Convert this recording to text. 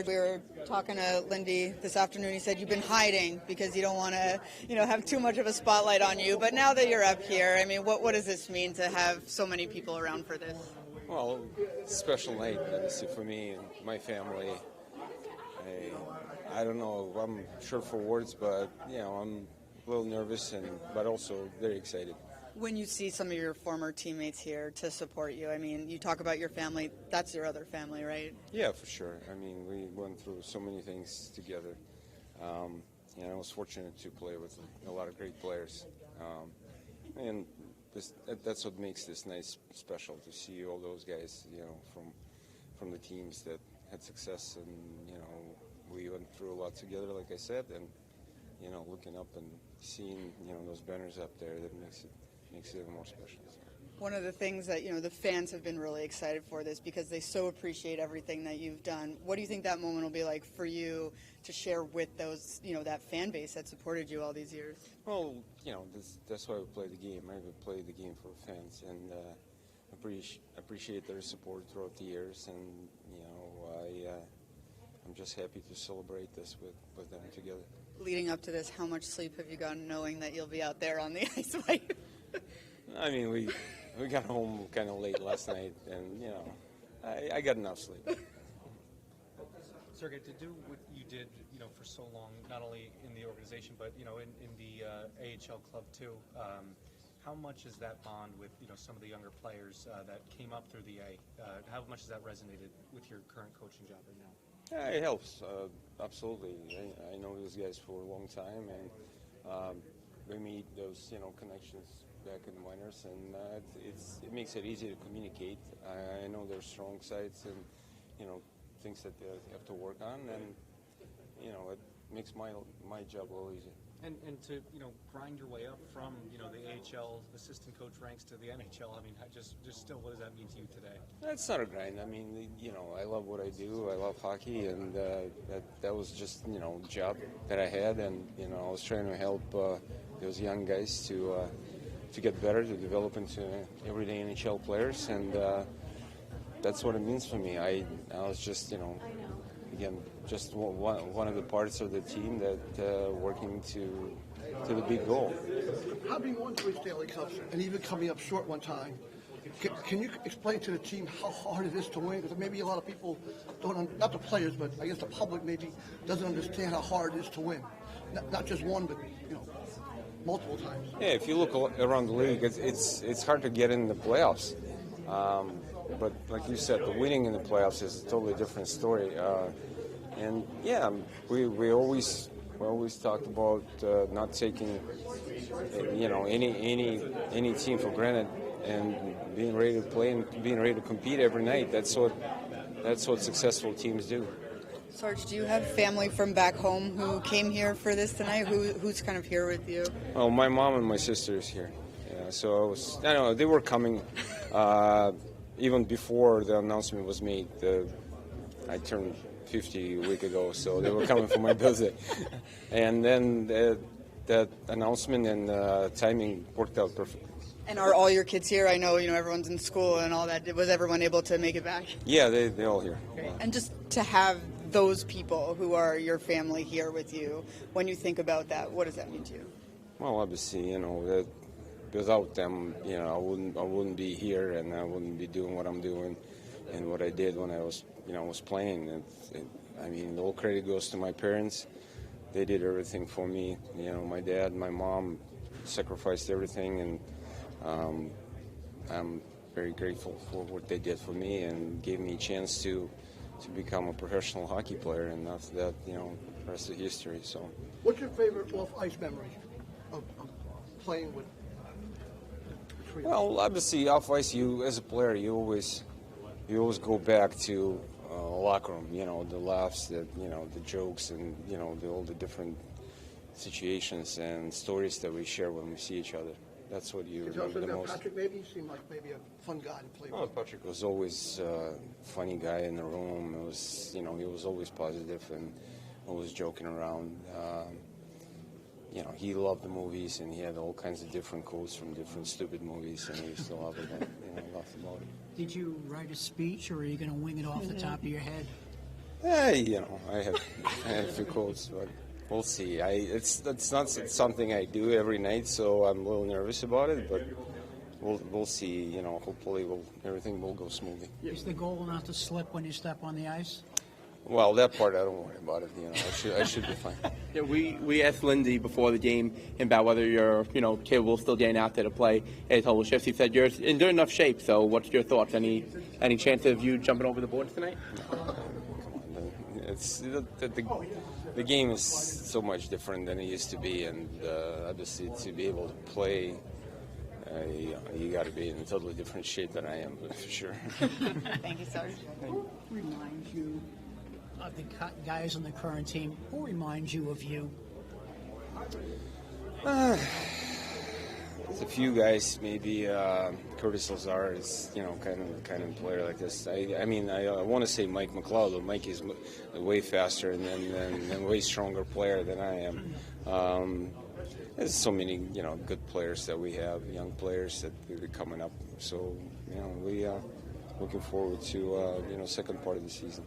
Sarge, we were talking to Lindy this afternoon. He said you've been hiding because you don't want to, have too much of a spotlight on you. But now that you're up here, I mean, what does this mean to have so many people around for this? Well, it's a special night, obviously, for me and my family. I don't know, I'm short for words, but, I'm a little nervous, but also very excited. When you see some of your former teammates here to support you, I mean, you talk about your family, that's your other family, right? Yeah, for sure. I mean, we went through so many things together. I was fortunate to play with a lot of great players. And that's what makes this night special, to see all those guys, from the teams that had success. And, we went through a lot together, like I said, and, looking up and seeing, those banners up there, that makes it even more special. One of the things that, the fans have been really excited for this because they so appreciate everything that you've done. What do you think that moment will be like for you to share with those, that fan base that supported you all these years? Well, that's why we play the game. I play the game for fans, and appreciate their support throughout the years. And, I'm just happy to celebrate this with them together. Leading up to this, how much sleep have you gotten knowing that you'll be out there on the ice? I mean, we got home kind of late last night, and, I got enough sleep. Sergei, to do what you did, for so long, not only in the organization, but, in the AHL club too, how much has that bond with, some of the younger players that came up through the A? How much has that resonated with your current coaching job right now? Yeah, it helps, absolutely. I know these guys for a long time, and we meet those, connections back in the minors, and it makes it easy to communicate. I know their strong sides and, things that they have to work on, and, it makes my job a little easier. And to, grind your way up from, the AHL assistant coach ranks to the NHL, I mean, just still, what does that mean to you today? It's not a grind. I mean, I love what I do. I love hockey, and that was just, a job that I had, and, I was trying to help those young guys to get better, to develop into everyday NHL players, and that's what it means for me. I was just, again, just one of the parts of the team that working to the big goal. Having won 3 Stanley Cups and even coming up short one time, can you explain to the team how hard it is to win? Because maybe a lot of people don't, not the players, but I guess the public maybe doesn't understand how hard it is to win. Not just one, but multiple times. Yeah, if you look around the league, it's hard to get in the playoffs. But like you said, the winning in the playoffs is a totally different story. And yeah, we always talked about not taking any team for granted, and being ready to play and being ready to compete every night. That's what successful teams do. Sarge, do you have family from back home who came here for this tonight? Who's kind of here with you? Oh, my mom and my sister is here. Yeah, so I don't know, they were coming even before the announcement was made. I turned 50 a week ago, so they were coming for my birthday. And then that announcement and timing worked out perfectly. And are all your kids here? I know, everyone's in school and all that. Was everyone able to make it back? Yeah, they're all here. Great. And just to have those people who are your family here with you, when you think about that, what does that mean to you? Well, obviously, that without them, I wouldn't be here, and I wouldn't be doing what I'm doing and what I did when I was, was playing. I mean, all credit goes to my parents. They did everything for me. My dad, my mom sacrificed everything, and I'm very grateful for what they did for me and gave me a chance to become a professional hockey player. And after that, the rest is history. So, what's your favorite off-ice memory of playing with? Well, obviously, off-ice, you as a player, you always go back to locker room. The laughs, the jokes, and all the different situations and stories that we share when we see each other. That's what you remember the most. Patrick maybe seemed like maybe a fun guy to play with. Oh, Patrick was always a funny guy in the room. It was, he was always positive and always joking around. He loved the movies, and he had all kinds of different quotes from different stupid movies, and he used to love it. And, loved about it. Did you write a speech, or are you going to wing it off the top of your head? I have a few quotes, but we'll see. It's not something I do every night, so I'm a little nervous about it, but we'll see. Hopefully everything will go smoothly. Is the goal not to slip when you step on the ice? Well, that part I don't worry about it. I should be fine. Yeah, we asked Lindsay before the game about whether you're capable of still getting out there to play a total shift. He said you're in good enough shape. So what's your thoughts? Any chance of you jumping over the boards tonight? It's the game is so much different than it used to be, and obviously to be able to play, you got to be in a totally different shape than I am, for sure. Thank you, Sarge. Remind you of the guys on the current team. Who reminds you of you? There's a few guys, maybe Curtis Lazar is, kind of player like this. I want to say Mike McLeod, but Mike is way faster and way stronger player than I am. There's so many, good players that we have, young players that are coming up. So, we are looking forward to, second part of the season.